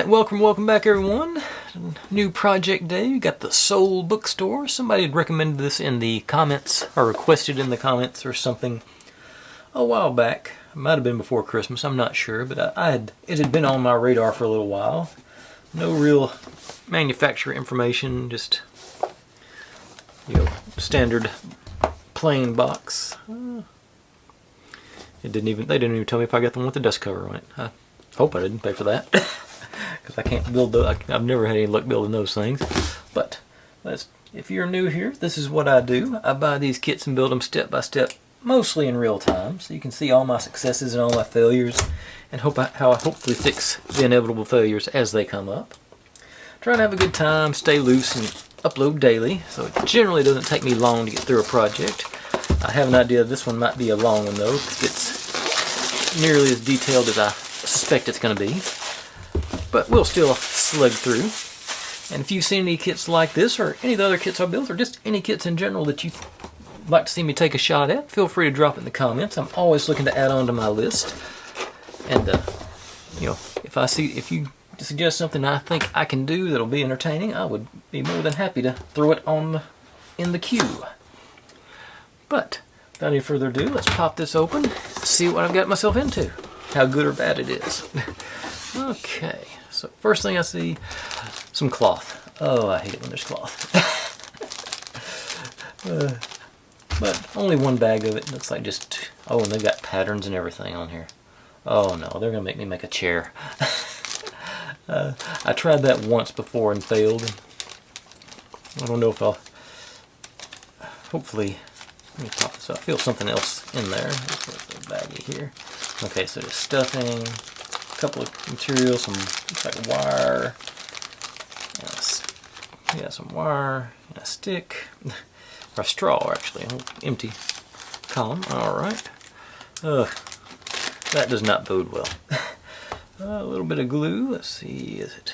Alright, welcome back everyone. New project day. We got the Soul Bookstore. Somebody had recommended this in the comments, or requested in the comments or something a while back. It might have been before Christmas, I'm not sure, but it had been on my radar for a little while. No real manufacturer information, just standard plain box. They didn't even tell me if I got the one with the dust cover on it. I hope I didn't pay for that. Because I can't build those. I've never had any luck building those things. But if you're new here, this is what I do. I buy these kits and build them step by step, mostly in real time, so you can see all my successes and all my failures, and how I hopefully fix the inevitable failures as they come up. Try to have a good time, stay loose, and upload daily, so it generally doesn't take me long to get through a project. I have an idea this one might be a long one though, because it's nearly as detailed as I suspect it's going to be. But we'll still slug through. And if you've seen any kits like this, or any of the other kits I built, or just any kits in general that you'd like to see me take a shot at, feel free to drop it in the comments. I'm always looking to add on to my list. And if you suggest something I think I can do that'll be entertaining, I would be more than happy to throw it in the queue. But without any further ado, let's pop this open, see what I've got myself into, how good or bad it is. Okay, so first thing I see, some cloth. Oh, I hate it when there's cloth. But only one bag of it. Looks like just, oh, and they've got patterns and everything on here. Oh no, they're gonna make me make a chair. I tried that once before and failed. I don't know if I'll, hopefully, let me pop this up. I feel something else in there. Let's put the baggie here. Okay, so there's stuffing, a couple of materials, some looks like wire, yeah, some wire, and a stick, or a straw actually, an empty column. All right. That does not bode well. A little bit of glue. Let's see, is it?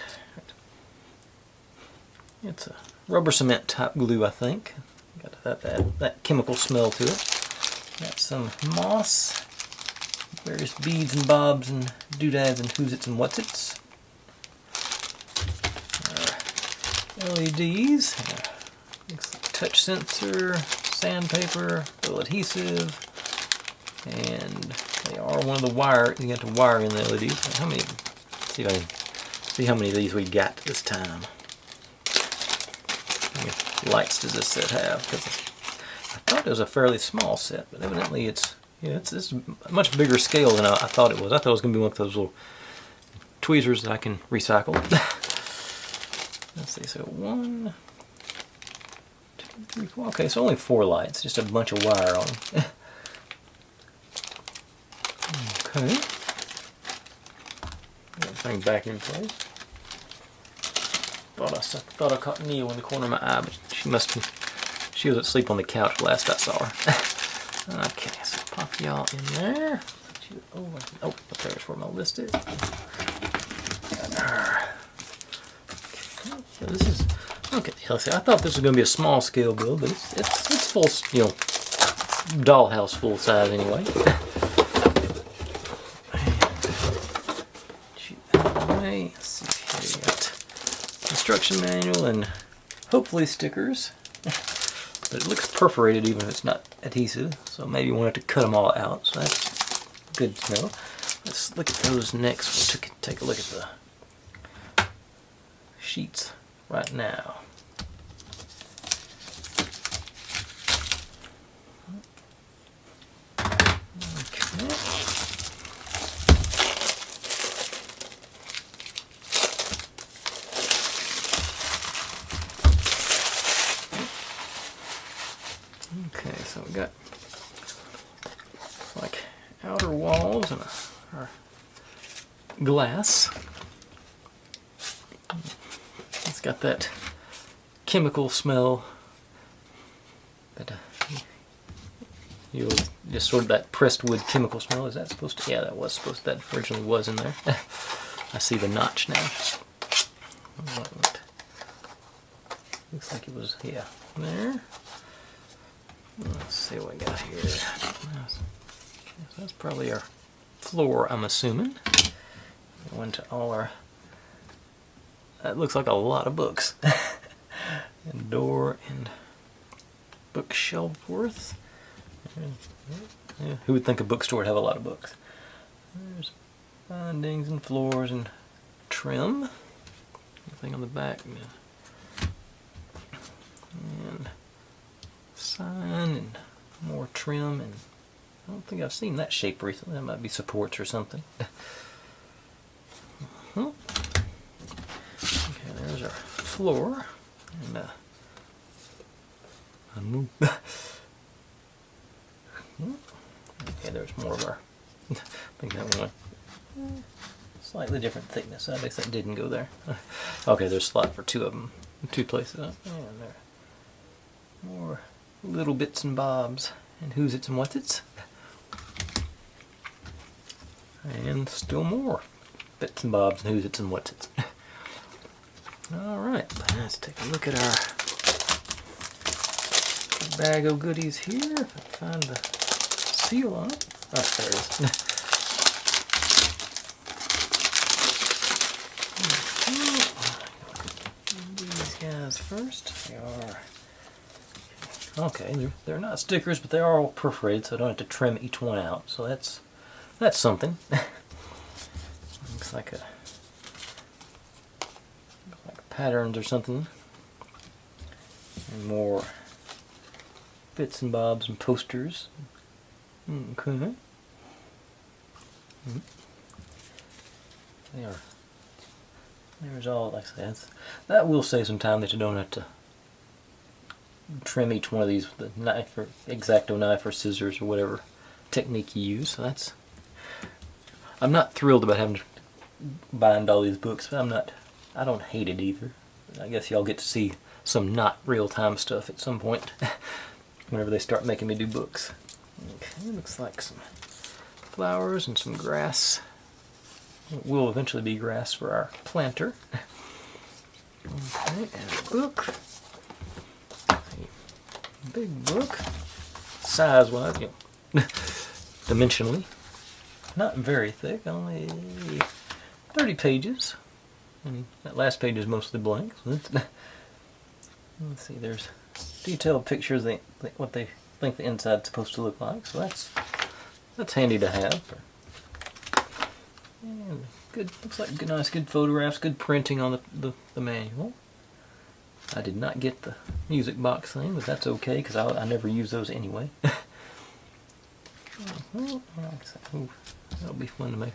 It's a rubber cement type glue, I think. Got that chemical smell to it. Got some moss, various beads and bobs and doodads and who's-its and what's-its. LEDs, touch sensor, sandpaper, little adhesive, and they are one of the wire. You have to wire in the LEDs. How many? Let's see if I can see how many of these we got this time. How many lights does this set have? Because I thought it was a fairly small set, but evidently it's a much bigger scale than I thought it was. I thought it was going to be one of those little tweezers that I can recycle. Let's see, so 1, 2, 3, 4. Okay, so only 4 lights, just a bunch of wire on them. Okay. Get everything back in place. Thought I caught Neo in the corner of my eye, but she was asleep on the couch last I saw her. Okay, so pop y'all in there. Oh, there's where my list is. So this is okay. Let's see. I thought this was going to be a small scale build, but it's full, dollhouse full size anyway. Let's see here. We got instruction manual and hopefully stickers. But it looks perforated even if it's not adhesive, so maybe we'll have to cut them all out. So that's good to know. Let's look at those next. We'll take a look at the sheets right now. Okay, so we got like outer walls and our glass. It's got that chemical smell that you'll just sort of that pressed wood chemical smell. Is that supposed to? Yeah, that originally was in there. I see the notch now. Looks like it was, yeah, there. Let's see what we got here. That's probably our floor, I'm assuming. Go into all our That looks like a lot of books. And door and bookshelf worth. Yeah, who would think a bookstore would have a lot of books? There's bindings and floors and trim. Anything on the back? Yeah. And sign and more trim, and I don't think I've seen that shape recently. That might be supports or something. Okay, there's our floor. And a Nook. Okay, there's more of our. I think that one went slightly different thickness. I guess that didn't go there. Okay, there's a slot for two of them, two places. And there, more little bits and bobs and who's its and what's its, and still more bits and bobs and who's its and what's its. All right, let's take a look at our bag of goodies here. If I can find the seal on it. Oh, there it is. These guys first. They are okay. They're not stickers, but they are all perforated, so I don't have to trim each one out. So that's something. Looks like patterns or something, and more bits and bobs and posters. Okay. There's all, like I said, that will save some time that you don't have to trim each one of these with a knife or X-Acto knife or scissors or whatever technique you use. So I'm not thrilled about having to bind all these books, but I don't hate it either. I guess y'all get to see some not real-time stuff at some point whenever they start making me do books. Okay, looks like some flowers and some grass. It will eventually be grass for our planter. Okay, and a book. A big book. Size-wise, dimensionally. Not very thick, only 30 pages. And that last page is mostly blank. So let's see, there's detailed pictures of what they think the inside's supposed to look like. So that's handy to have. And good, looks like good photographs, good printing on the manual. I did not get the music box thing, but that's okay because I never use those anyway. That'll be fun to make.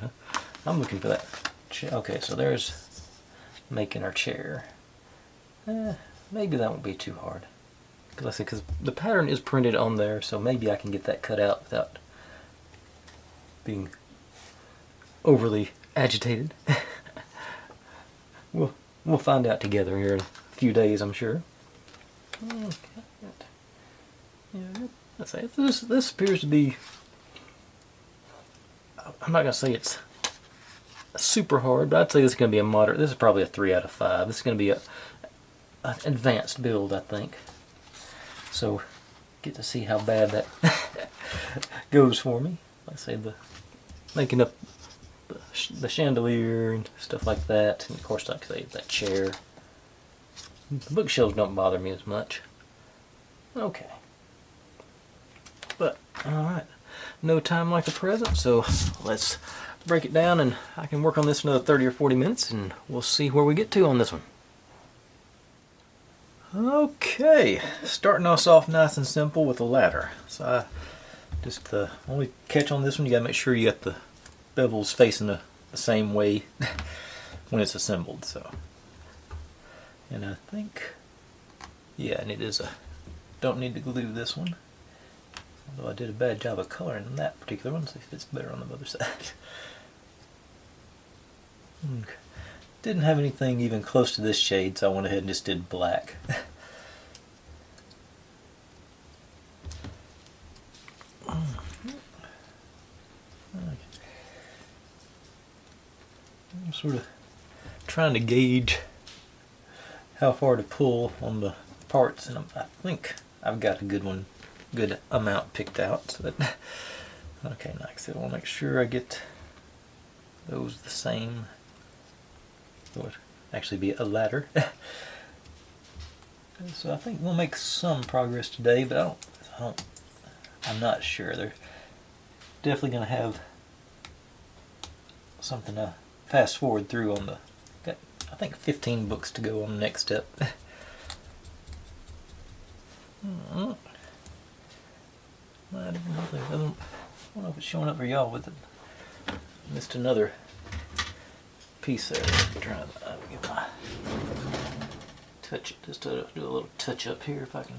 I'm looking for that. Okay, so there's making our chair. Maybe that won't be too hard. Because the pattern is printed on there, so maybe I can get that cut out without being overly agitated. We'll find out together here in a few days, I'm sure. Okay. Yeah, let's say this appears to be. I'm not gonna say it's super hard, but I'd say this is gonna be a moderate. This is probably a 3 out of 5. This is gonna be an advanced build, I think. So get to see how bad that goes for me. Like I say, making up the chandelier and stuff like that, and of course, like I say, that chair. The bookshelves don't bother me as much. Okay, but all right, no time like the present, so let's break it down, and I can work on this another 30 or 40 minutes, and we'll see where we get to on this one. Okay, starting us off nice and simple with a ladder. So just the only catch on this one, you gotta make sure you got the bevels facing the same way when it's assembled. So, and I think, yeah, and it is don't need to glue this one. Although I did a bad job of coloring that particular one, so if it's better on the other side. Okay. Didn't have anything even close to this shade, so I went ahead and just did black. I'm sort of trying to gauge how far to pull on the parts, and I think I've got a good amount picked out. So that, okay, next I want to make sure I get those the same. So actually be a ladder. So I think we'll make some progress today, but I'm not sure. They're definitely going to have something to fast forward through on the. Got, I think 15 books to go on the next step. I don't know if it's showing up for y'all with it. Missed another piece there. I'm trying to get my touch it, just to do a little touch up here if I can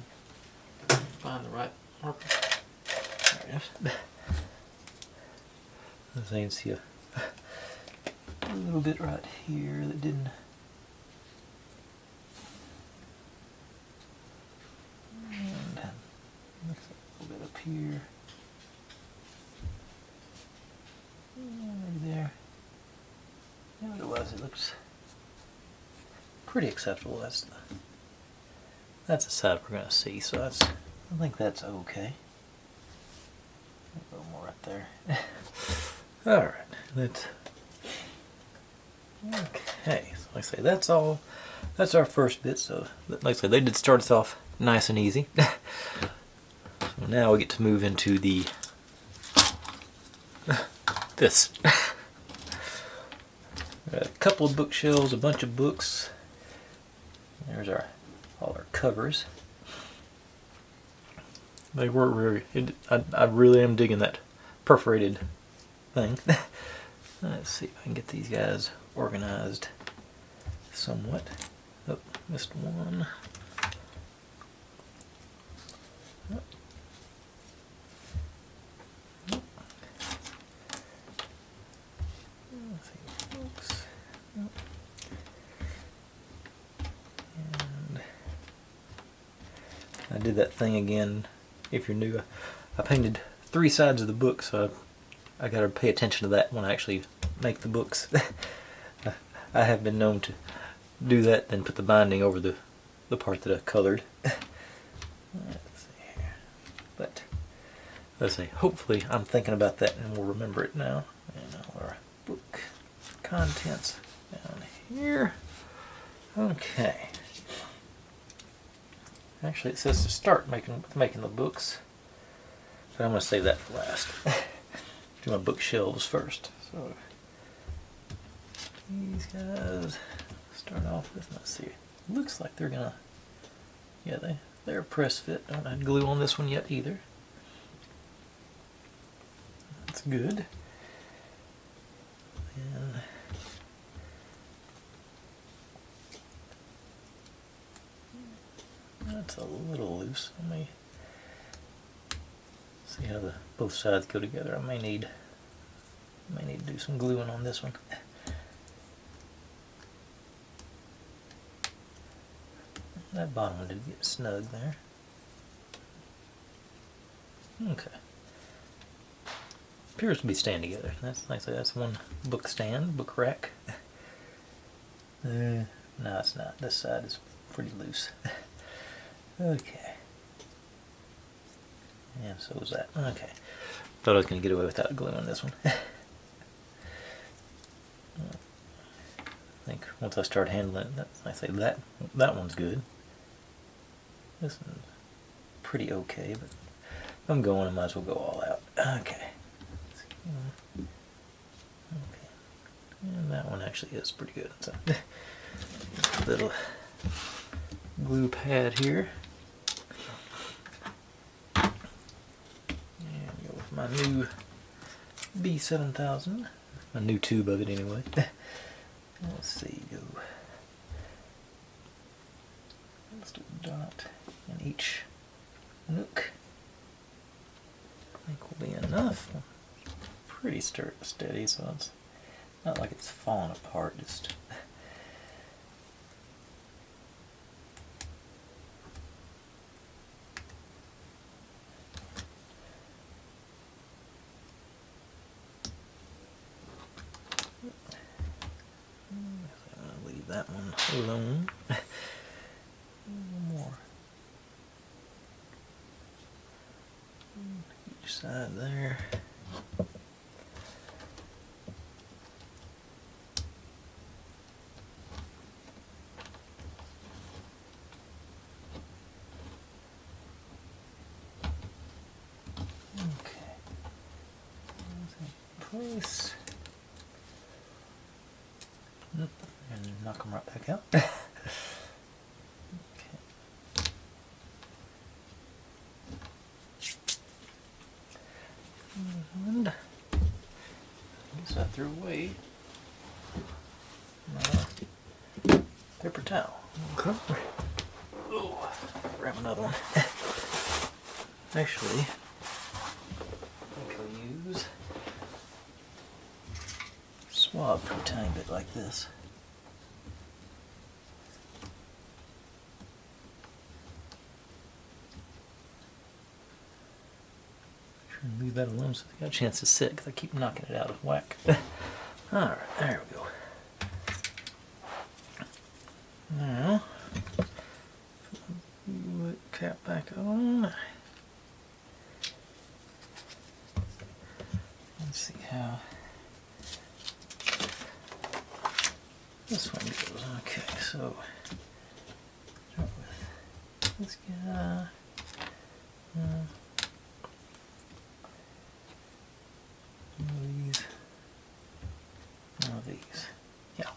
find the right marker. There it is. I can see a little bit right here that didn't. And looks like a little bit up here. Maybe there. Otherwise, it looks pretty acceptable. That's the side we're going to see, so I think that's okay. A little more right there. All right, that's okay. So like I say, that's all. That's our first bit. So like I say, they did start us off nice and easy. So now we get to move into this. A couple of bookshelves, a bunch of books. There's all our covers. They were really. I really am digging that perforated thing. Let's see if I can get these guys organized somewhat. Oh, missed one. Oh. Oh. Let's see, folks. Oh. And I did that thing again. If you're new, I painted 3 sides of the book, so I got to pay attention to that when I actually make the books. I have been known to do that, then put the binding over the part that I colored. Let's see here. But let's say, hopefully, I'm thinking about that and we'll remember it now. And our book contents down here. Okay. Actually, it says to start making the books, but I'm going to save that for last. Do my bookshelves first. So these guys start off with. Let's see. Looks like they're gonna. Yeah, they're press fit. Don't have glue on this one yet either. That's good. And that's a little loose. Let me see how both sides go together. I may need to do some gluing on this one. That bottom one did get snug there. Okay. Appears to be staying together. That's nice. That's one book stand, book rack. No, it's not. This side is pretty loose. Okay. And so is that. Okay. Thought I was going to get away without glue on this one. I think once I start handling it, I say that one's good. This one's pretty okay, but if I'm going, I might as well go all out. Okay. Okay. And that one actually is pretty good. So, little glue pad here. My new B7000, a new tube of it anyway. Let's see, let's do a dot in each nook. I think will be enough. Pretty steady, so it's not like it's falling apart. Just that one alone. One more. Each side there. place. And knock them right back out. And I guess I threw away my paper towel. Okay. Oh, grab another one. Actually, I think I'll use swab for a tiny bit like this. Leave that alone so they got a chance to sit, because I keep knocking it out of whack. Alright, there we go. Now, put the cap back on. Let's see how this one goes. Okay, so start with this guy. These. Yeah.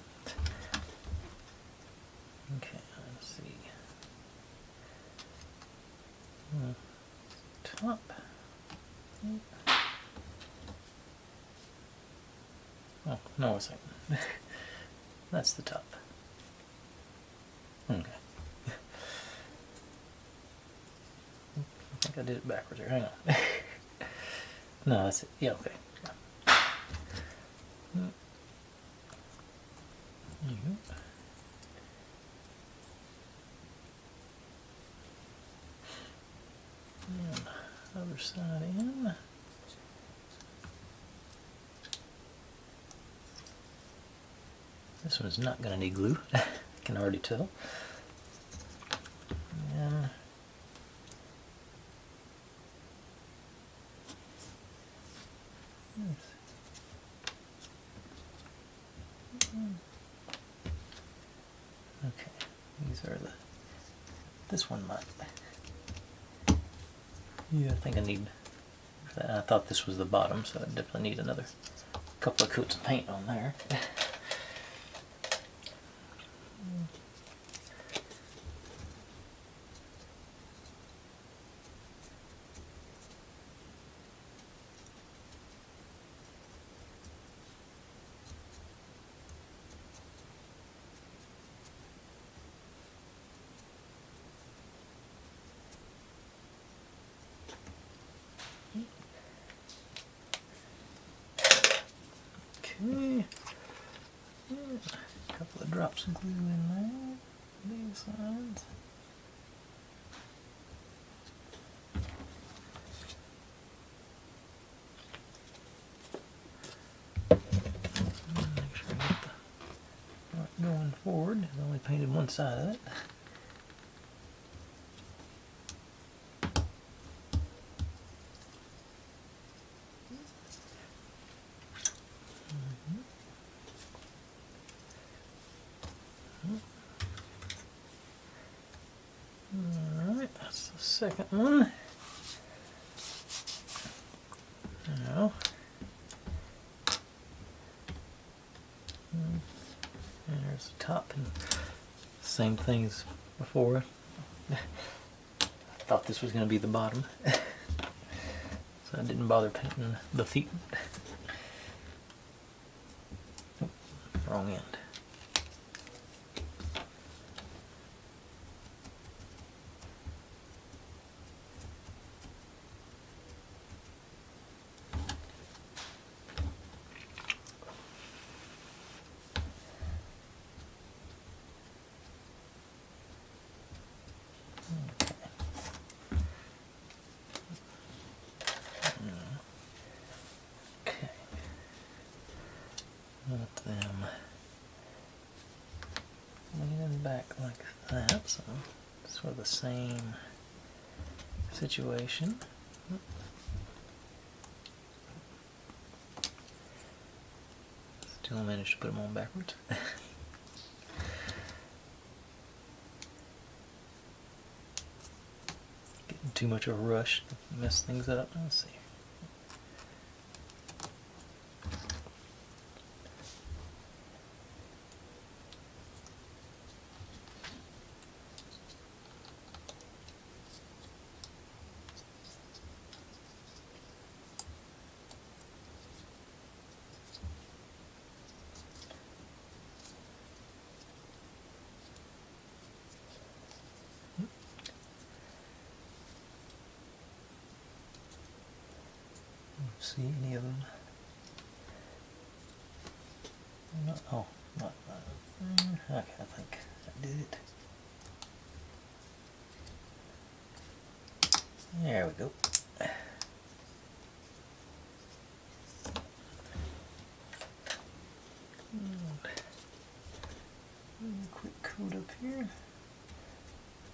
Okay, let's see. Top. Oh, no, a second. That's the top. Okay. I think I did it backwards here. Hang on. No, that's it. Yeah, okay. And other side in. This one's not going to need glue. I can already tell. And okay, these are the. This one might. Yeah, I think I need. I thought this was the bottom, so I definitely need another couple of coats of paint on there. Okay, a couple of drops of glue in there, these sides. Make sure I get the right going forward. I only painted one side of it. Alright, that's the second one. Now, and there's the top, and same thing as before. I thought this was going to be the bottom, so I didn't bother painting the feet. Oh, wrong end. Want them leaning back like that, so sort of the same situation. Still managed to put them on backwards. Getting too much of a rush to mess things up. Let's see. see any of them. No, oh, not. Okay, I think I did it. There we go. Quick code up here.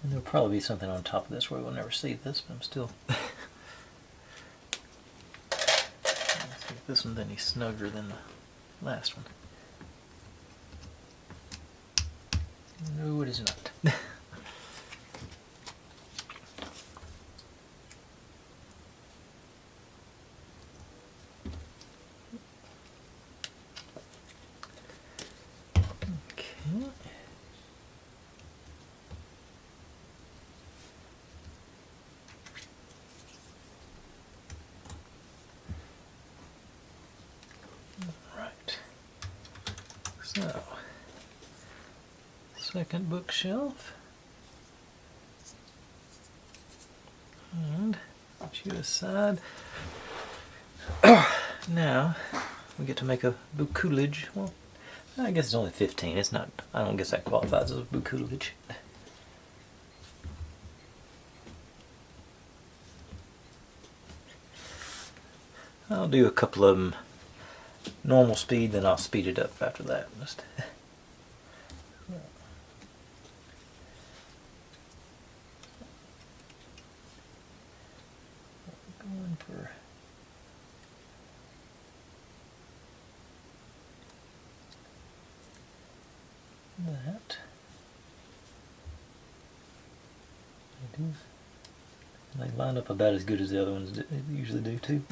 And there'll probably be something on top of this where we'll never see this, but I'm still. Let's see if this one's any snugger than the last one. No, it is not. Okay. Right. So, second bookshelf. And put you aside. Now we get to make a bookcoolage. Well, I guess it's only 15. It's not. I don't guess that qualifies as a bookcoolage. I'll do a couple of them normal speed, then I'll speed it up after that. Just going for that. They line up about as good as the other ones usually do too.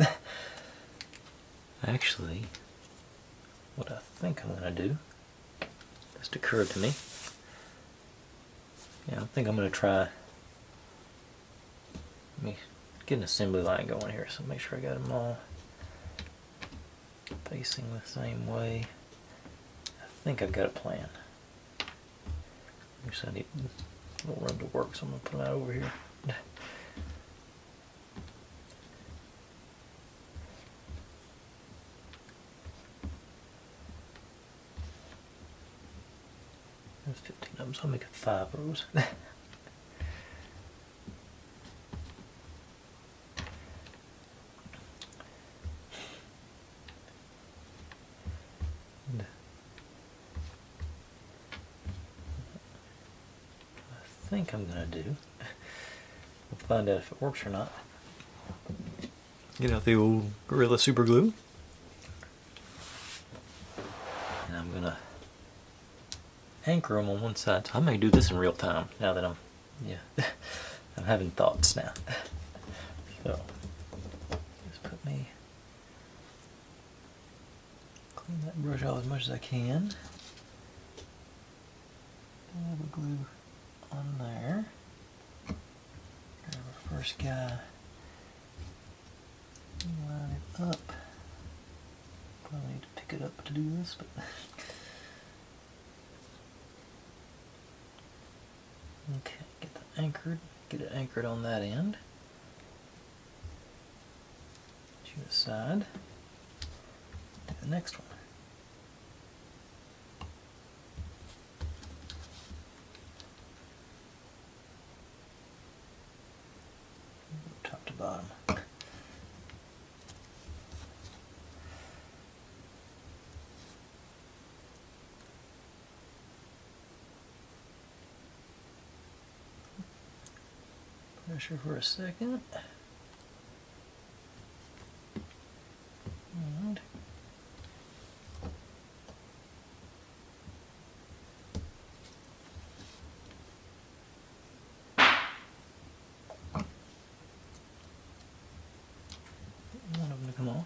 Actually, what I think I'm going to do just occurred to me. Yeah, I think I'm going to try. Let me get an assembly line going here, so make sure I got them all facing the same way. I think I've got a plan. I need a little room to work, so I'm going to put them out over here. There's 15 of them, so I'll make it 5 rows. I think I'm going to do, we'll find out if it works or not. Get out the old Gorilla Super Glue. And I'm going to anchor them on one side. So I may do this in real time now that I'm having thoughts now. So just put me, clean that brush off as much as I can. Dab of glue on there. Grab our first guy, line it up. Probably need to pick it up to do this, but okay, get it anchored on that end. To the side. Do the next one. Top to bottom. Pressure for a second. And one of them to come off.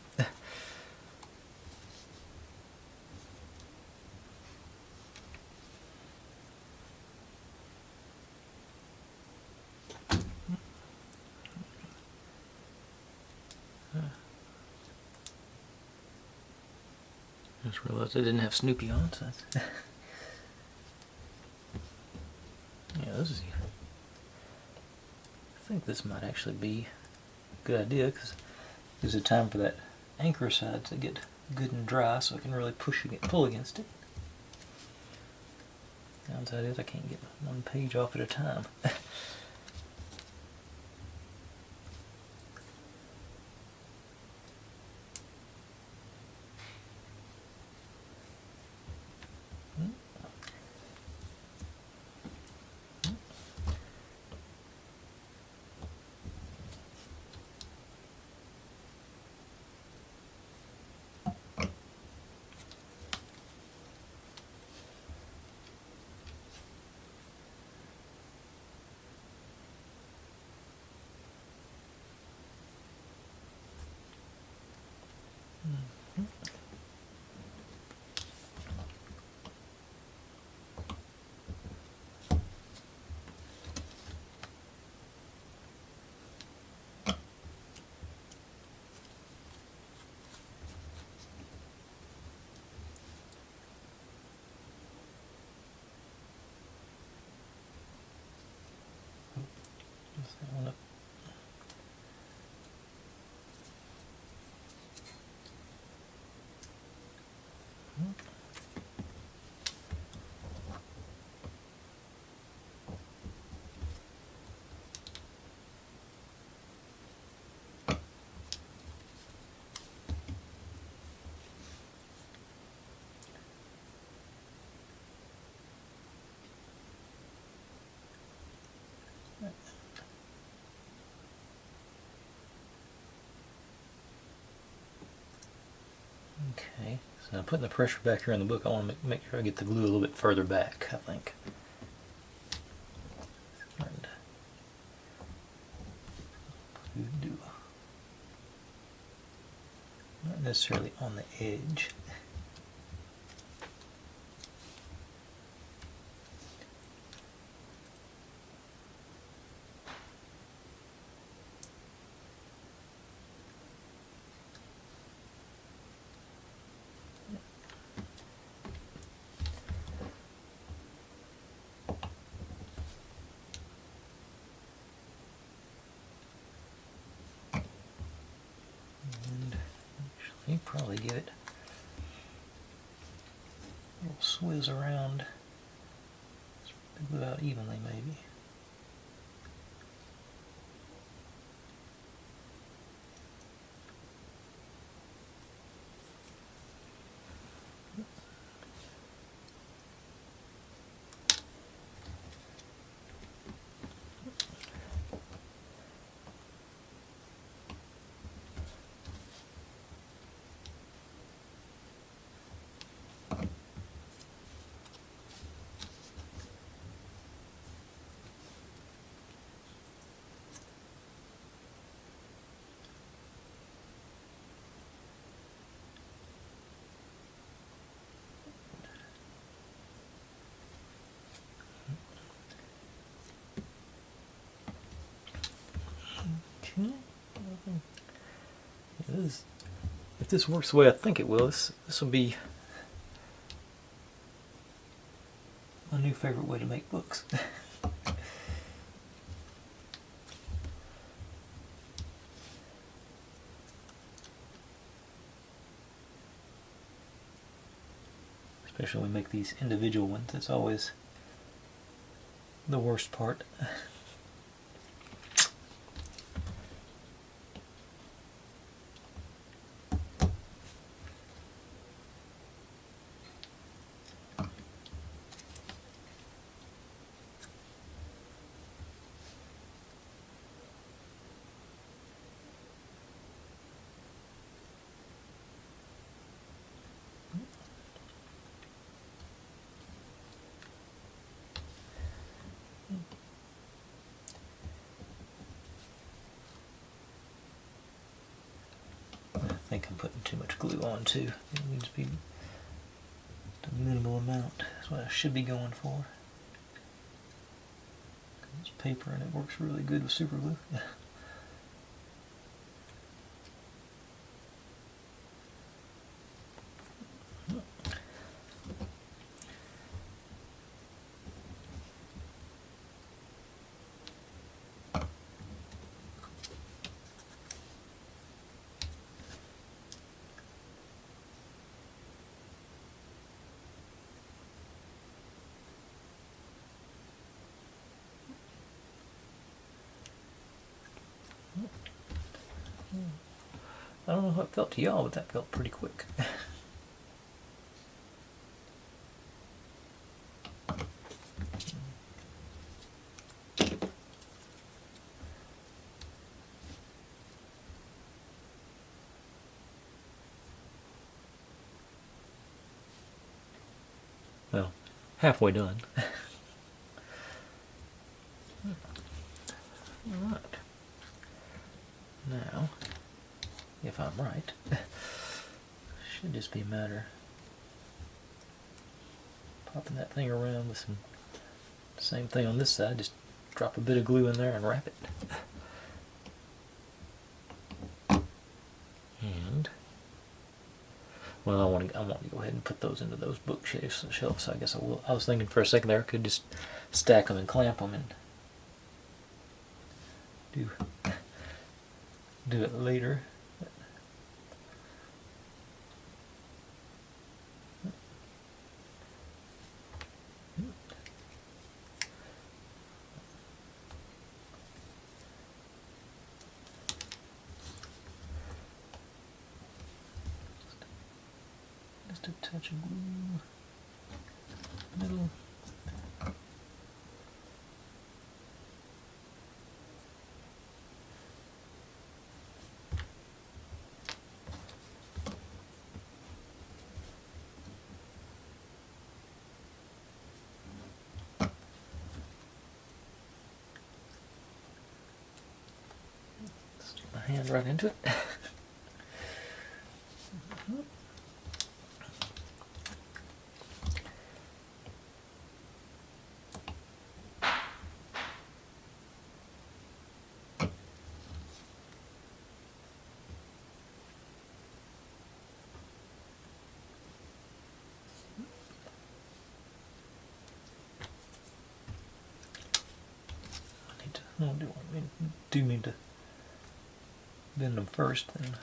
I just realized I didn't have Snoopy on, so that's yeah, this is. I think this might actually be a good idea because it gives it time for that anchor side to get good and dry so I can really pull against it. Downside is I can't get one page off at a time. Okay, so now putting the pressure back here on the book, I want to make sure I get the glue a little bit further back, I think. And not necessarily on the edge. You probably give it a little swizz around, glue out evenly maybe. If this works the way I think it will, this will be my new favorite way to make books. Especially when we make these individual ones, that's always the worst part. I think I'm putting too much glue on too. It needs to be a minimal amount. That's what I should be going for. It's paper and it works really good with super glue. I don't know how it felt to y'all, but that felt pretty quick. Well, halfway done. Alright. Now, if I'm right, should just be a matter of popping that thing around with some same thing on this side. Just drop a bit of glue in there and wrap it. And well, I want to go ahead and put those into those bookshelves. So I guess I will. I was thinking for a second there I could just stack them and clamp them and do it later. Just a touch of glue. Middle. Stick my hand right into it. I do need to bend them first, then.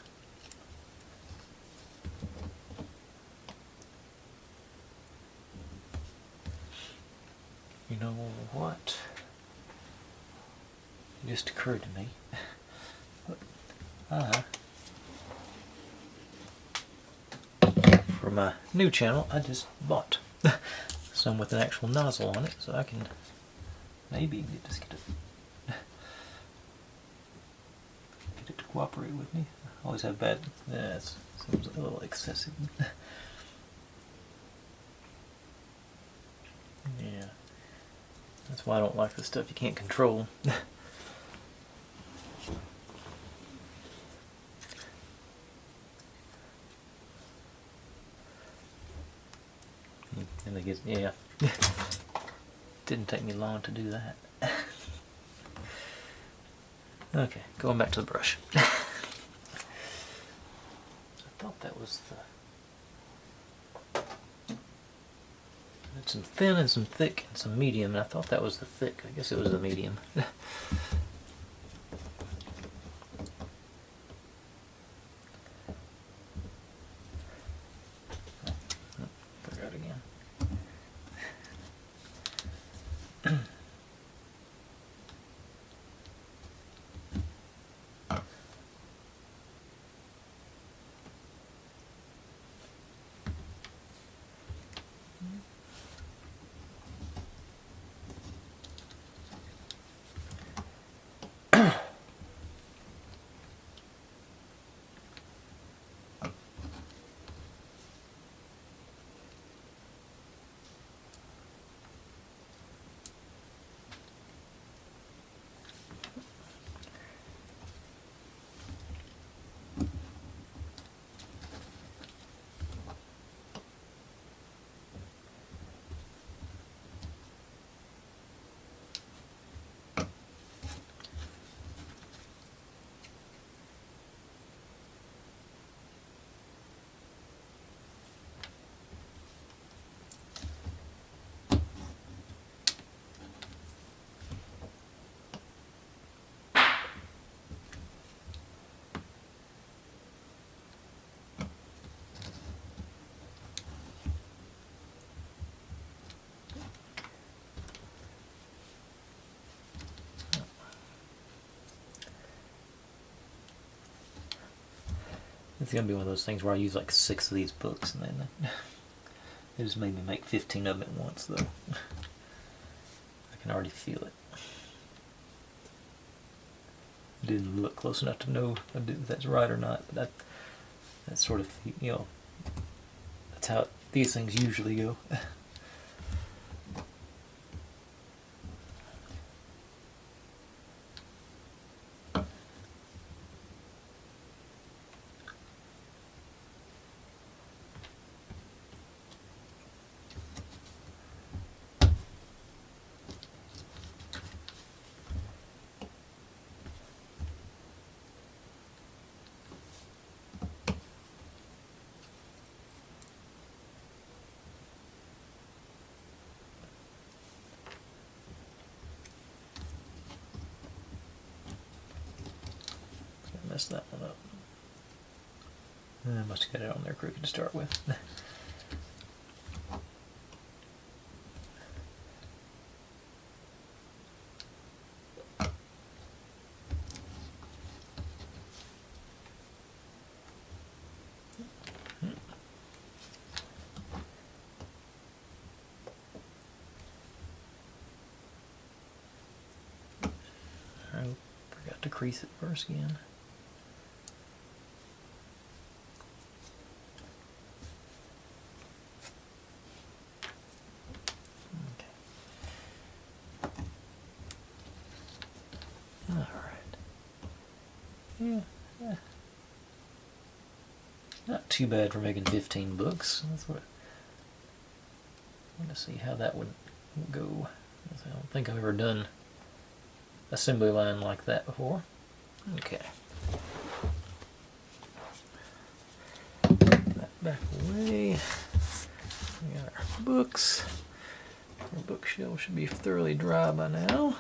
You know what? It just occurred to me. For my new channel, I just bought some with an actual nozzle on it, so I can maybe get it to cooperate with me. I always have bad. Yeah, it seems a little excessive. Yeah, that's why I don't like the stuff you can't control. And they get, yeah. Didn't take me long to do that. Okay, going back to the brush. I thought that was the... It's some thin and some thick and some medium, and I thought that was the thick. I guess it was the medium. Forgot again. It's gonna be one of those things where I use like 6 of these books, and then it just made me make 15 of them at once, though. I can already feel it. Didn't look close enough to know if that's right or not, but that's sort of, you know, that's how these things usually go. Messed that one up. I must have got it on there crooked to start with. I forgot to crease it first again. Yeah. Not too bad for making 15 books. That's what I want to see how that would go. I don't think I've ever done assembly line like that before. Okay. Put that back away. We got our books. Our bookshelf should be thoroughly dry by now.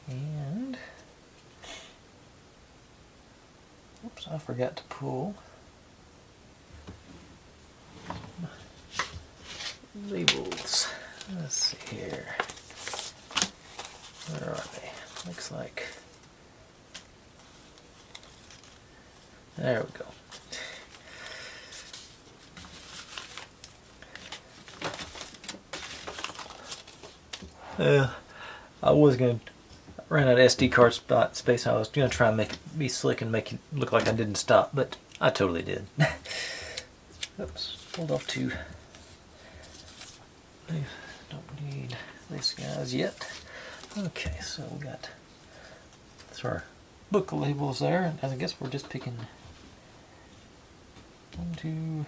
And oops, I forgot to pull labels. Let's see here. Where are they? Looks like. There we go. I was going to ran out of SD card space. I was going to try and make it be slick and make it look like I didn't stop, but I totally did. Oops, pulled off two. Don't need this guys yet. Okay, so we got that's our book labels there, and I guess we're just picking 1, 2,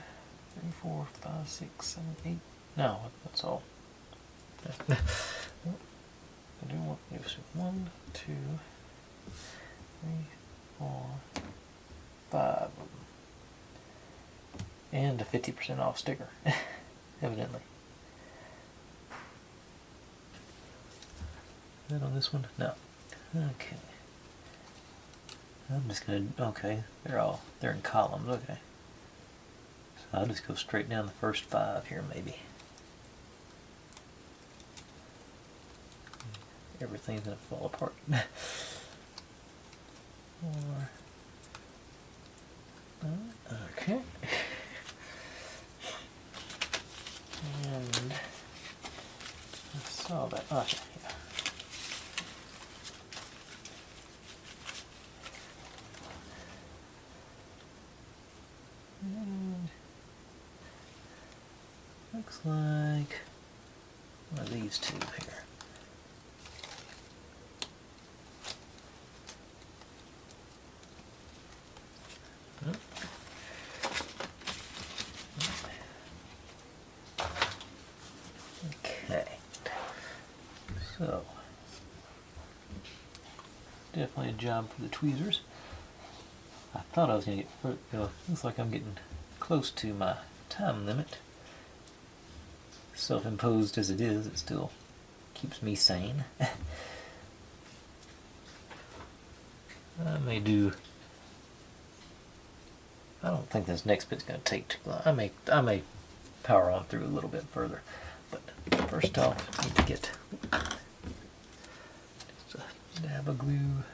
3, 4, 5, 6, 7, 8. No, that's all. I do want to use 1, 2, 3, 4, 5 of them. And a 50% off sticker, evidently. Is that on this one? No. Okay. I'm just gonna, okay, they're in columns, okay. So I'll just go straight down the first 5 here maybe. Everything's gonna fall apart. 4, 5, okay. And I saw that. Oh, yeah. And looks like one of these two here. So, definitely a job for the tweezers. I thought I was going to get, looks like I'm getting close to my time limit. Self-imposed as it is, it still keeps me sane. I may do, I don't think this next bit's going to take too long. I may power on through a little bit further. But first off, I need to get just a dab of glue.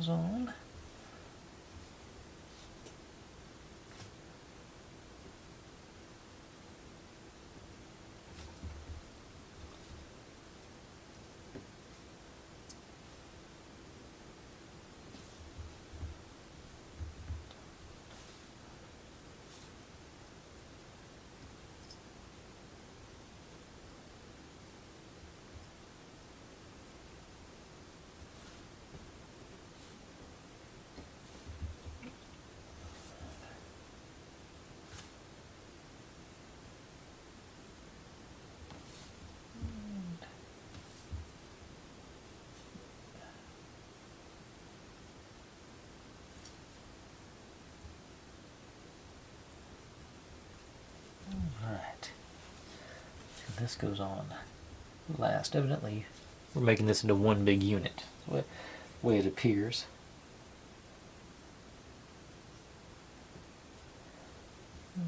goes on. Alright, so this goes on last. Evidently, we're making this into one big unit, the way it appears.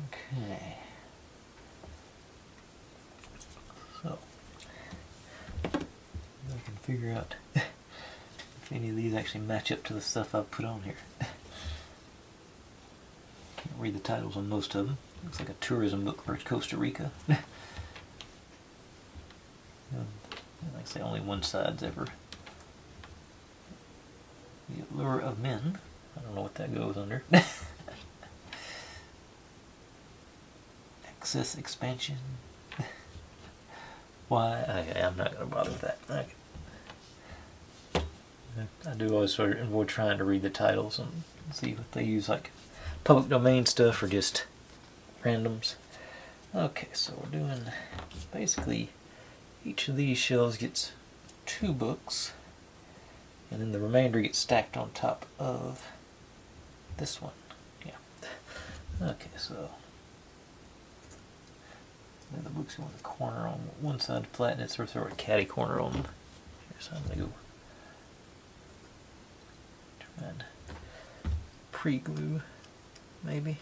Okay, so I can figure out if any of these actually match up to the stuff I've put on here. Can't read the titles on most of them. Looks like a tourism book for Costa Rica. Like I say, only one side's ever. The Allure of Men. I don't know what that goes under. Access expansion. Why? I'm not going to bother with that. Okay. I do always sort of avoid trying to read the titles and see what they use, like public domain stuff or just randoms. Okay, so we're doing basically each of these shelves gets 2 books, and then the remainder gets stacked on top of this one. Yeah. Okay, so the books go in the corner on one side flat, and it's sort of a catty corner on them. Here's how they go. Try and pre-glue, maybe.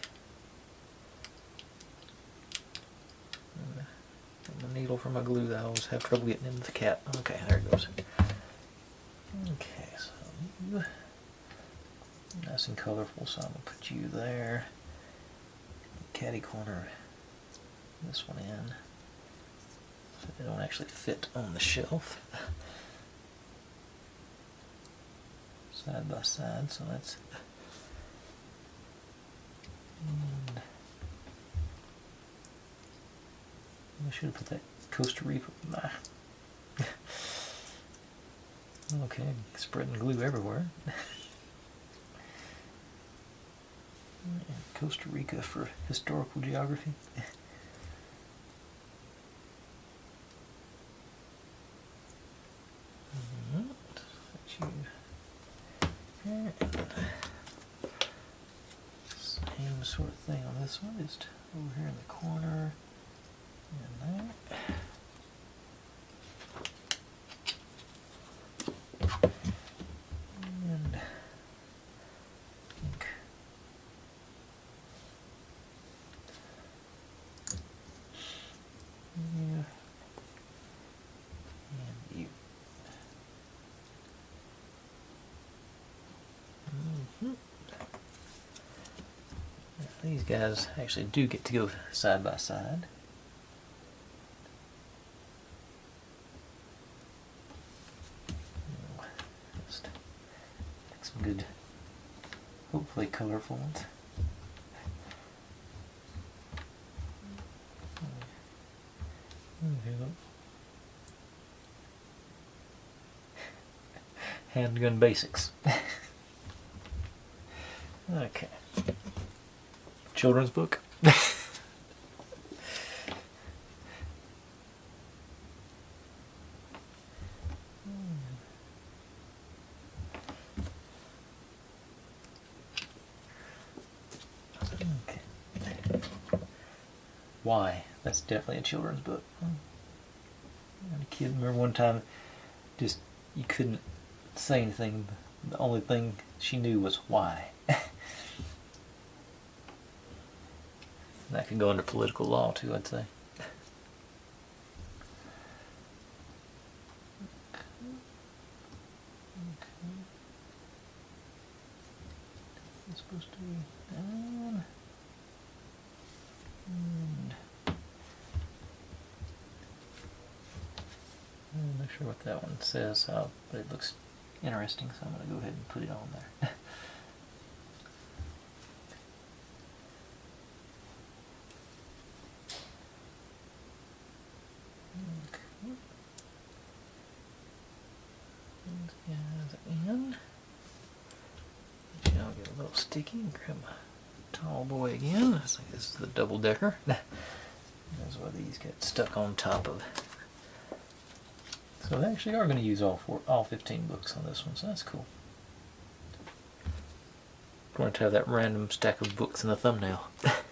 My needle for my glue, I always have trouble getting into the cap. Okay, there it goes. Okay, so nice and colorful, so I'm going to put you there. Catty corner, this one in. So they don't actually fit on the shelf. Side by side, so that's... And I should have put that Costa Rica. Nah. Okay, spreading glue everywhere. Costa Rica for historical geography. Same sort of thing on this one, just over here in the corner. And there. And ink. Yeah. And you. These guys actually do get to go side by side. Just make some good, hopefully colorful ones. Handgun basics. Okay. Children's book. Okay. Why? That's definitely a children's book. I'm a kid. Remember one time, just you couldn't say anything. The only thing she knew was why. That could go under political law too, I'd say. It's supposed to be down. And I'm not sure what that one says, but it looks interesting, so I'm going to go ahead and put it on there. In. I'll get a little sticky and grab my tall boy again. I think this is the double decker. That's why these get stuck on top of. So they actually are going to use all 15 books on this one, so that's cool. Going to have that random stack of books in the thumbnail. That's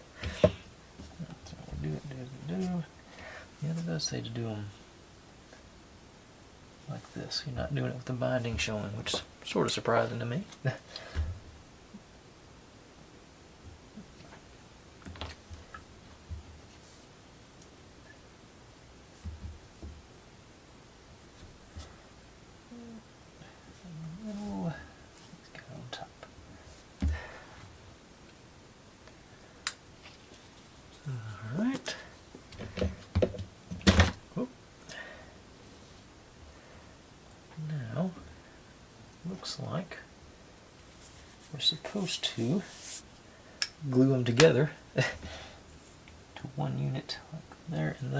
what we do. Yeah, it does say to do them like this. You're not doing it with the binding showing, which is sort of surprising to me. Let's get on top. All right. Whoop. Now, looks like we're supposed to glue them together to one unit, like there, and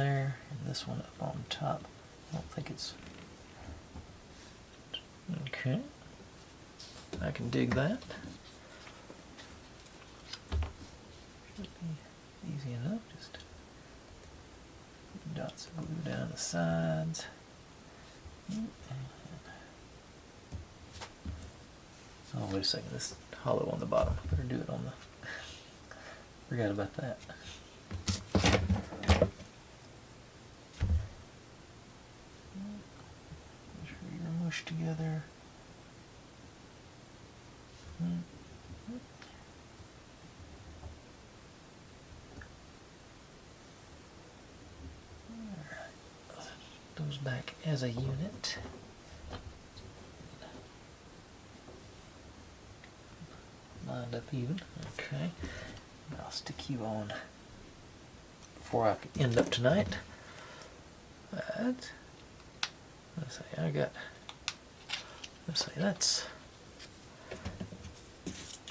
this one up on top. I don't think it's okay. I can dig that. Should be easy enough. Just dots of glue down the sides. Oh, wait a second, this is hollow on the bottom. Better do it on the... Forgot about that. Make sure you're mushed together. Alright. Those back as a unit. Lined up even. Okay. I'll stick you on before I end up tonight. Let's see, let's say that's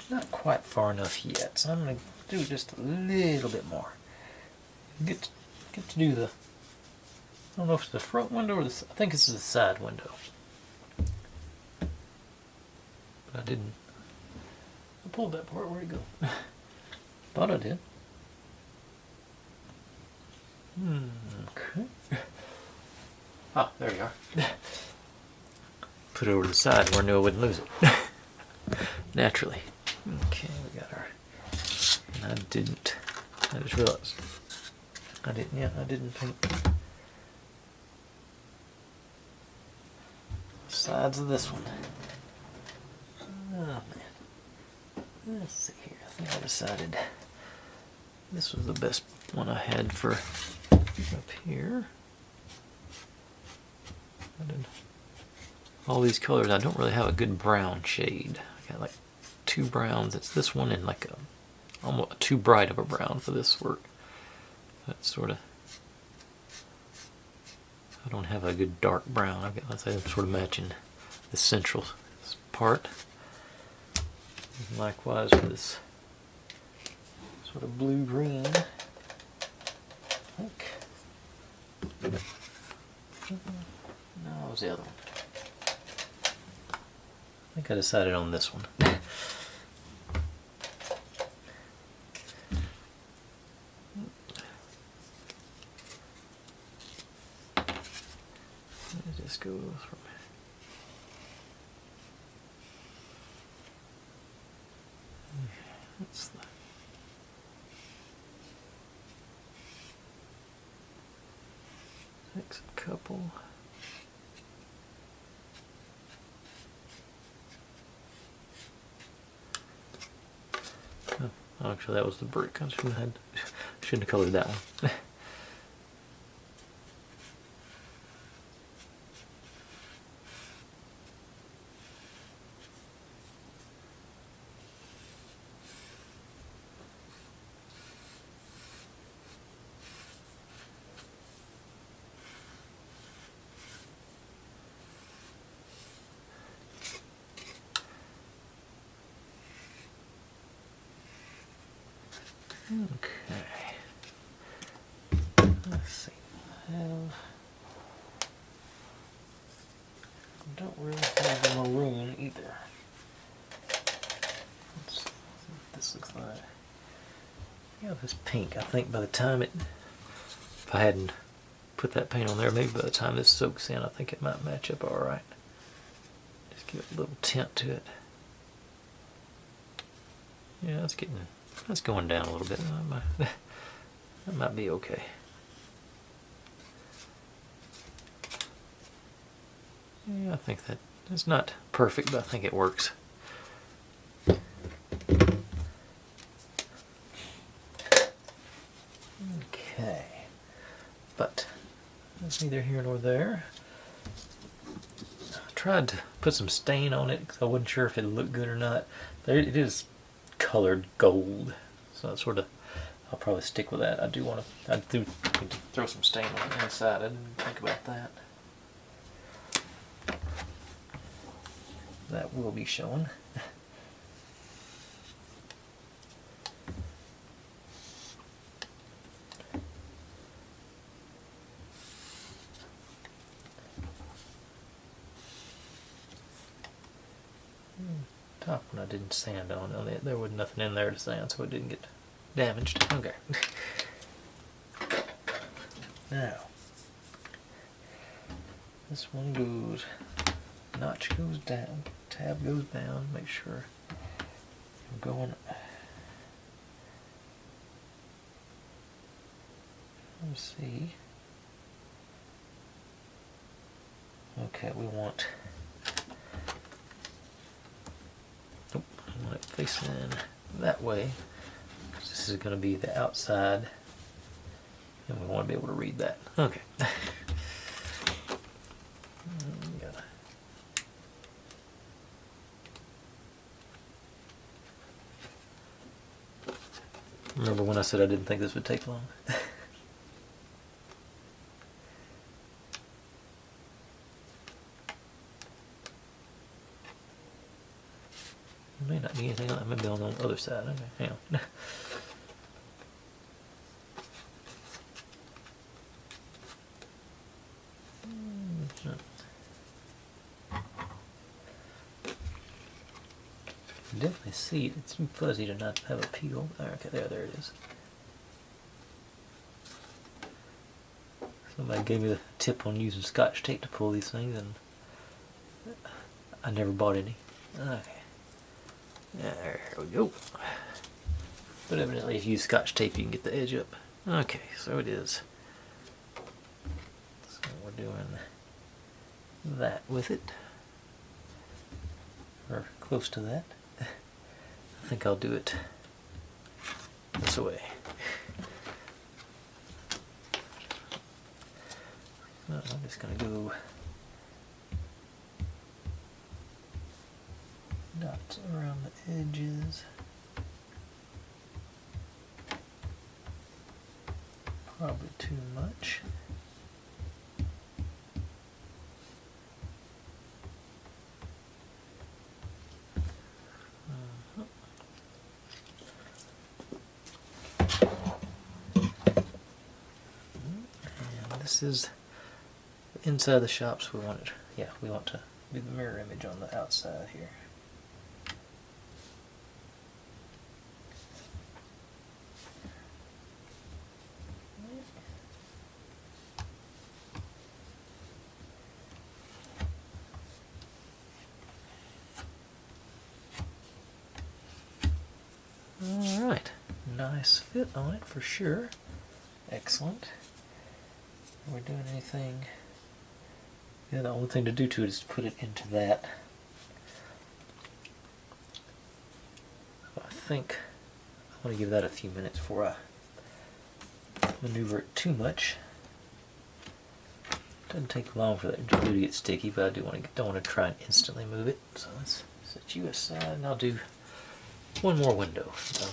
not quite far enough yet, so I'm going to do just a little bit more. Get to do the, I don't know if it's the front window or I think this is the side window. But I didn't. I pulled that part, where'd it go? Thought I did. Okay. Oh, there you are. Put it over to the side where I knew I wouldn't lose it. Naturally. Okay, we got our... And I just realized. I didn't paint the sides of this one. Oh, man. Let's see here. I think I decided this was the best one I had for up here. All these colors, I don't really have a good brown shade. I got like two browns. It's this one and like almost too bright of a brown for this work. That's sort of. I don't have a good dark brown. I've got, let's say, I'm sort of matching the central part. And likewise with this sort of blue-green. I think. No, it was the other one. I think I decided on this one. It just goes from that's the takes a couple. Oh, actually, that was the brick. I shouldn't have colored that one. Okay. Let's see. I don't really have a maroon either. Let's see what this looks like. Yeah, this pink. I think by the time if I hadn't put that paint on there, maybe by the time this soaks in, I think it might match up all right. Just give it a little tint to it. Yeah, that's going down a little bit. That might be okay. Yeah, I think it's not perfect, but I think it works. Okay, but that's neither here nor there. I tried to put some stain on it because I wasn't sure if it looked good or not. It is colored gold, so I'll probably stick with that. I do need to throw some stain on the inside. I didn't think about that. That will be showing. Top one I didn't sand on. There was nothing in there to sand, so it didn't get damaged. Okay. Now, this one goes, notch goes down, tab goes down. Make sure I'm going. Let's see. Okay, we want. I want it facing that way. This is going to be the outside, and we want to be able to read that. Okay. Remember when I said I didn't think this would take long? May not be anything like maybe on the other side. Okay, hang on. Definitely see it. It's too fuzzy to not have a peel. Okay, there it is. Somebody gave me the tip on using Scotch tape to pull these things, and I never bought any. Okay. There we go. But evidently if you use Scotch tape you can get the edge up. Okay, so it is. So we're doing that with it. Or close to that. I think I'll do it this way. I'm just going to go dots around the edges. Probably too much. And this is inside the shops. We want to do the mirror image on the outside here. Alright, nice fit on it for sure. Excellent. Are we doing anything? Yeah, the only thing to do to it is to put it into that. So I think I want to give that a few minutes before I maneuver it too much. Doesn't take long for that glue to get sticky, but I don't want to try and instantly move it. So let's set you aside, and I'll do one more window. I'm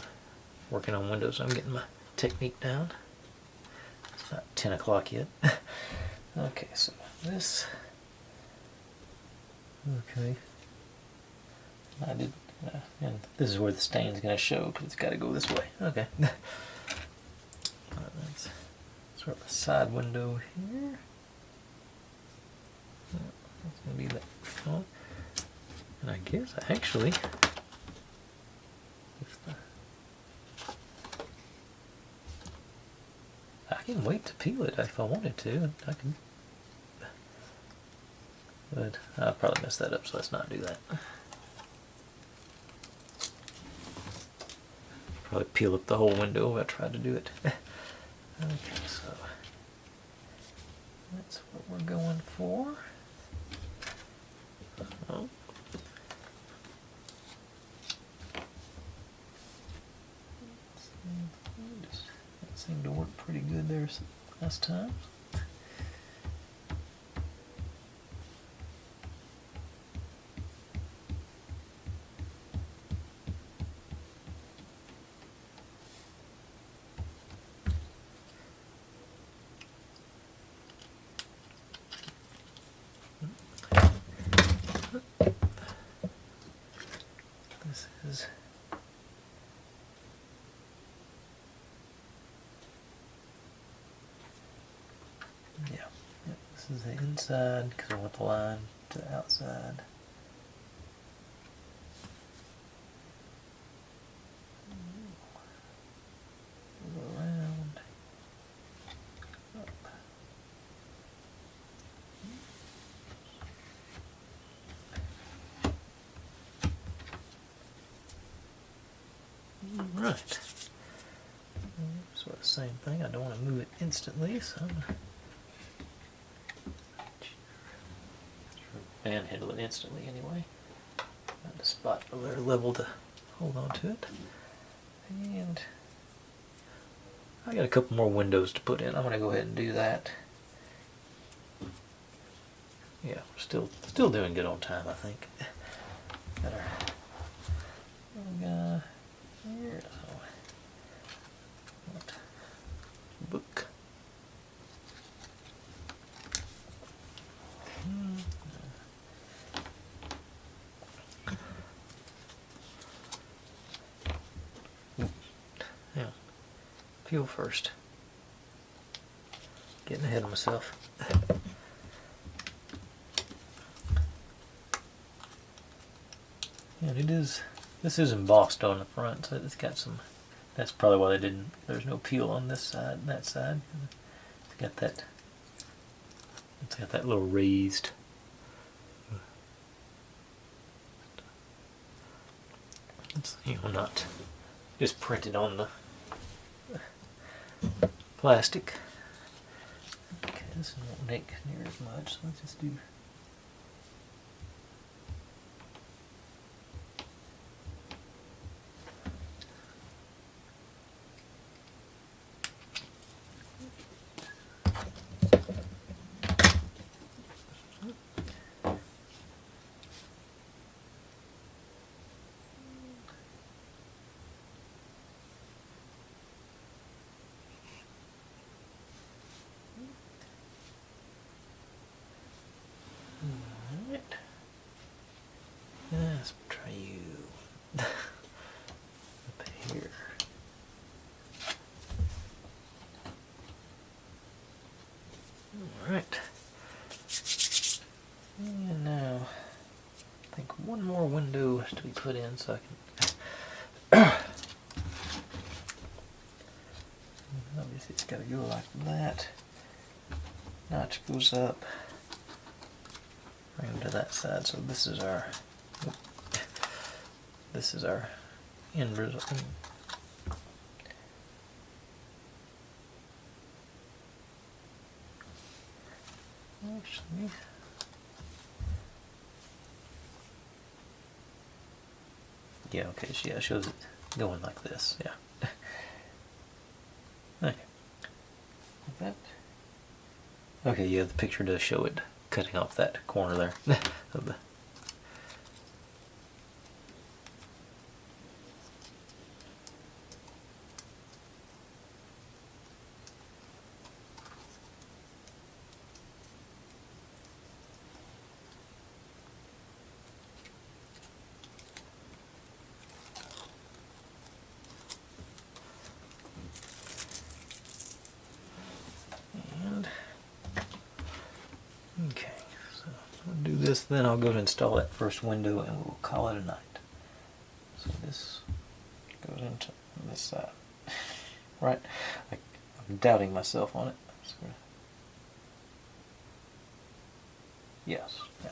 working on windows, so I'm getting my technique down. It's not 10 o'clock yet. Okay, so this. Okay. I And this is where the stain's going to show because it's got to go this way. Okay. That's sort of a side window here. That's going to be that front. And I guess actually, I can wait to peel it if I wanted to. I can, but I'll probably mess that up, so let's not do that. Probably peel up the whole window if I tried to do it. Okay, so that's what we're going for. Oh. That seemed to work pretty good there last time. This is this is the inside because I want the line to the outside. Go around. Up. Right. Sort of the same thing. I don't want to move it instantly, so I'm going to manhandle it instantly anyway. Got a spot over there level to hold on to it. And I got a couple more windows to put in. I'm going to go ahead and do that. Yeah, we're still doing good on time, I think. Got our little guy here. Book. Yeah, peel first. Getting ahead of myself. And this is embossed on the front, so it's got some, that's probably why there's no peel on this side and that side. It's got that little raised. It's, not just printed on the plastic. Okay, this won't make near as much, so let's just do. Alright. Let's try you up here. Alright. And now I think one more window has to be put in so I can obviously it's gotta go like that. Notch goes up. Bring them to that side. So this is our end result. Actually, yeah, okay, so yeah, it shows it going like this, yeah. Okay. Like that. Okay, yeah, the picture does show it cutting off that corner there of the. this, then I'll go to install that first window and we'll call it a night. So this goes into this side. Right? I'm doubting myself on it. Yes. Yeah.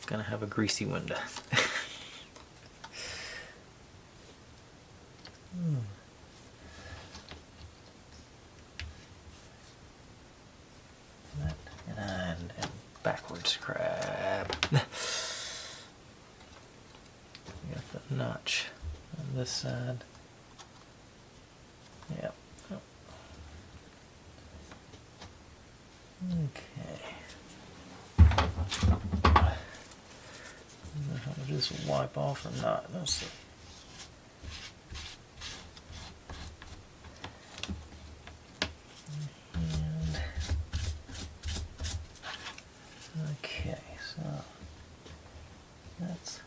Gonna have a greasy window. and backwards crab. We got the notch on this side. Yep. Okay. How does this wipe off or not? Let's see. And okay, so that's,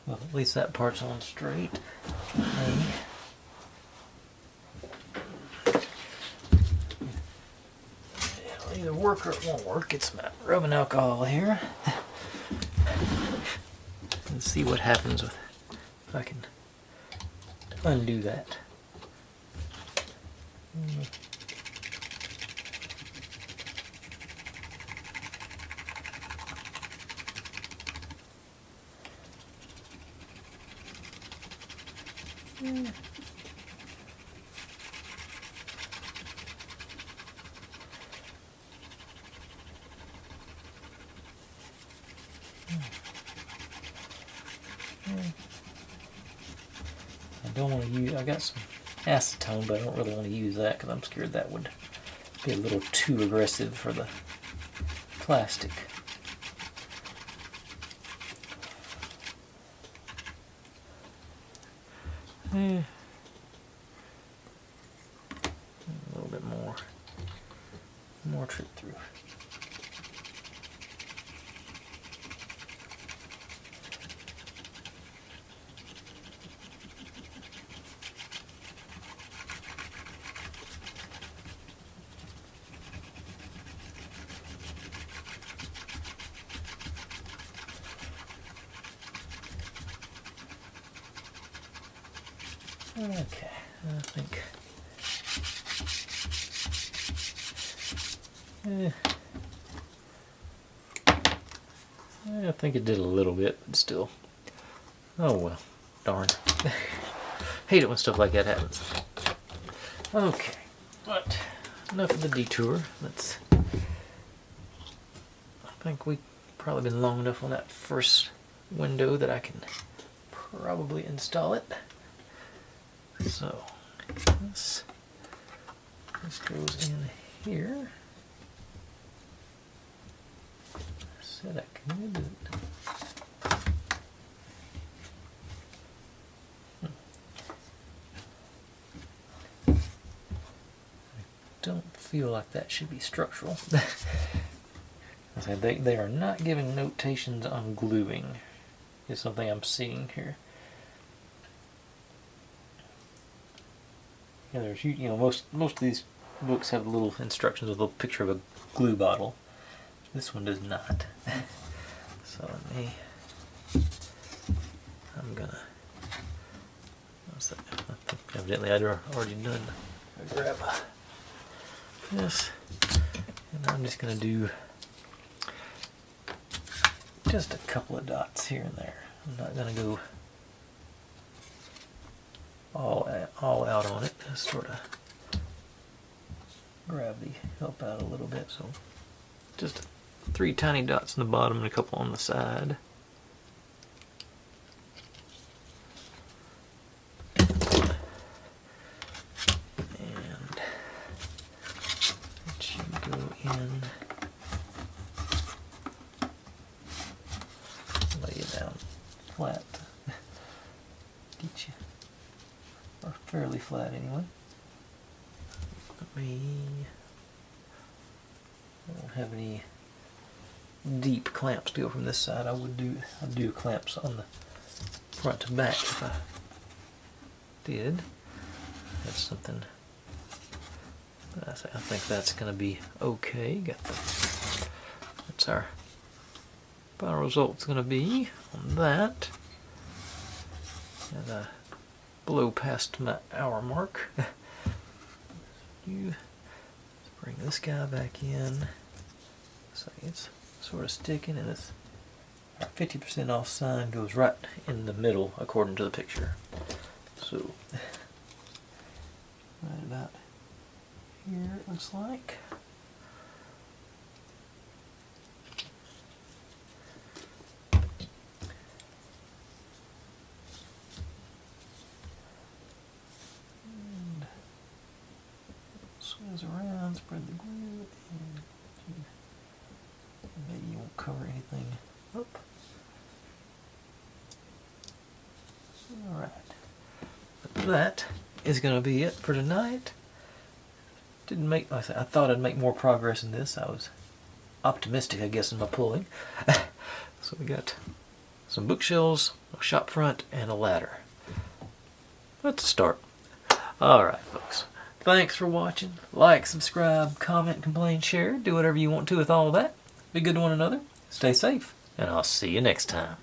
well, at least that part's on straight. Okay. It'll either work or it won't work. It's my rubbing alcohol here. Let's see what happens with, if I can undo that. I don't want to use, I got some acetone, but I don't really want to use that because I'm scared that would be a little too aggressive for the plastic. A little bit more trip through. Okay, I think I think it did a little bit, but still. Oh well, darn. Hate it when stuff like that happens. Okay, but enough of the detour. I think we've probably been long enough on that first window that I can probably install it. So this goes in here. I said I can do it. I don't feel like that should be structural. I said they are not giving notations on gluing. Is something I'm seeing here. Yeah, there's, you know, most of these books have little instructions with a little picture of a glue bottle. This one does not. So I'm gonna. What's that? I think evidently I'd already done. I grab this, and I'm just gonna do just a couple of dots here and there. I'm not gonna go all out on it. Just sort of grab the help out a little bit. So just 3 tiny dots on the bottom and a couple on the side. And it should go in fairly flat anyway. I don't have any deep clamp steel from this side. I'd do clamps on the front to back if I did. That's something. I think that's going to be okay. That's our final result's going to be on that. And I blow past my hour mark. You bring this guy back in. So it's sort of sticking, and it's our 50% off sign goes right in the middle according to the picture. So right about here it looks like. And swings around, spread the glue, and maybe you won't cover anything up. Alright. That is going to be it for tonight. Didn't make, like I thought I'd make more progress in this. I was optimistic, I guess, in my pulling. So we got some bookshelves, a shop front, and a ladder. Let's start. Alright, folks. Thanks for watching. Like, subscribe, comment, complain, share. Do whatever you want to with all that. Be good to one another. Stay safe. And I'll see you next time.